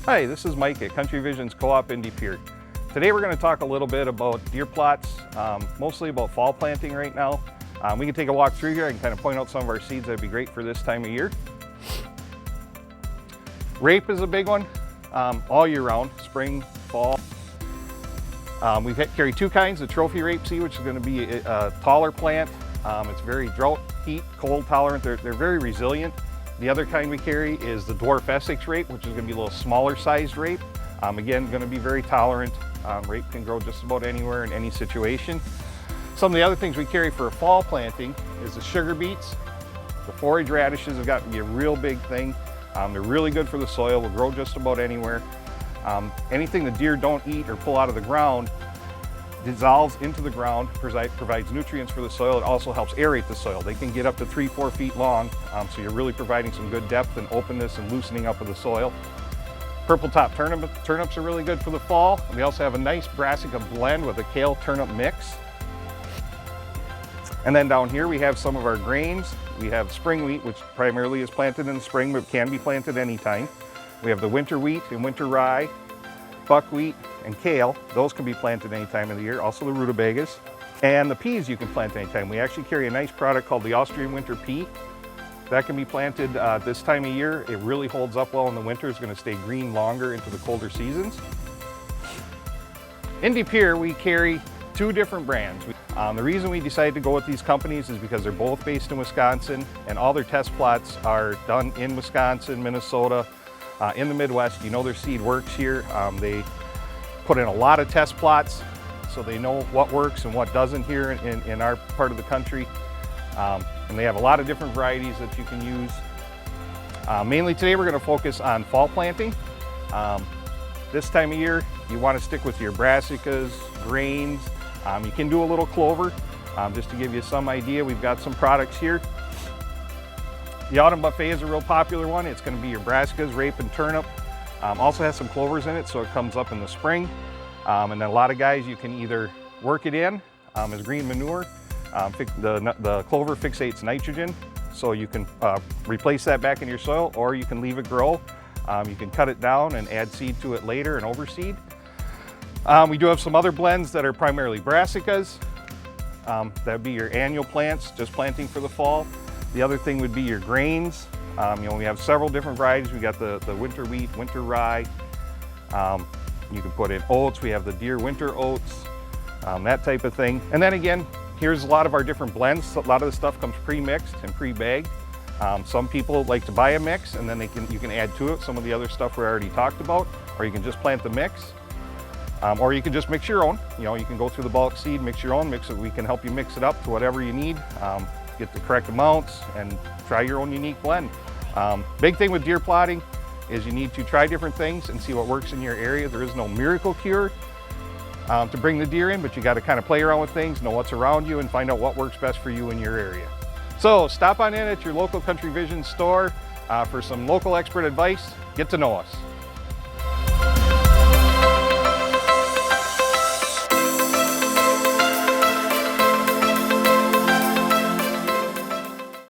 Hi, this is Mike at Country Visions Co-op in De Pere. Today we're going to talk a little bit about deer plots, mostly about fall planting right now. We can take a walk through here. I can kind of point out some of our seeds that'd be great for this time of year. Rape is a big one, all year round, spring, fall. We carry two kinds of trophy rape seed, which is going to be a taller plant. It's very drought, heat, cold tolerant. They're very resilient. The other kind we carry is the dwarf Essex rape, which is going to be a little smaller sized rape. Again, going to be very tolerant. Rape can grow just about anywhere in any situation. Some of the other things we carry for a fall planting is the sugar beets. The forage radishes have got to be a real big thing. They're really good for the soil, will grow just about anywhere. Anything the deer don't eat or pull out of the ground dissolves into the ground, provides nutrients for the soil. It also helps aerate the soil. They can get up to 3-4 feet long, so you're really providing some good depth and openness and loosening up of the soil. Purple top turnips are really good for the fall. We also have a nice brassica blend with a kale turnip mix. And then down here we have some of our grains. We have spring wheat, which primarily is planted in the spring, but can be planted anytime. We have the winter wheat and winter rye, buckwheat, and kale. Those can be planted any time of the year. Also the rutabagas. And the peas you can plant anytime. We actually carry a nice product called the Austrian winter pea. That can be planted this time of year. It really holds up well in the winter. It's going to stay green longer into the colder seasons. In De Pere, we carry two different brands. The reason we decided to go with these companies is because they're both based in Wisconsin, and all their test plots are done in Wisconsin, Minnesota, in the Midwest. You know their seed works here. They put in a lot of test plots so they know what works and what doesn't here in our part of the country. And they have a lot of different varieties that you can use. Mainly today we're going to focus on fall planting. This time of year you want to stick with your brassicas, grains. You can do a little clover. Just to give you some idea, we've got some products here. The autumn buffet is a real popular one. It's going to be your brassicas, rape, and turnip. Also has some clovers in it, so it comes up in the spring. And then a lot of guys, you can either work it in as green manure. The clover fixates nitrogen, so you can replace that back in your soil, or you can leave it grow. You can cut it down and add seed to it later and overseed. We do have some other blends that are primarily brassicas. That would be your annual plants, just planting for the fall. The other thing would be your grains. We have several different varieties. We got the winter wheat, winter rye. You can put in oats. We have the deer winter oats, that type of thing. And then again, here's a lot of our different blends. A lot of the stuff comes pre-mixed and pre-bagged. Some people like to buy a mix and then you can add to it some of the other stuff we already talked about, or you can just plant the mix. Or you can just mix your own. You can go through the bulk seed, mix your own, mix it. We can help you mix it up to whatever you need, get the correct amounts, and try your own unique blend. Big thing with deer plotting is you need to try different things and see what works in your area. There is no miracle cure to bring the deer in, but you got to kind of play around with things, know what's around you, and find out what works best for you in your area. So stop on in at your local Country Vision store for some local expert advice. Get to know us.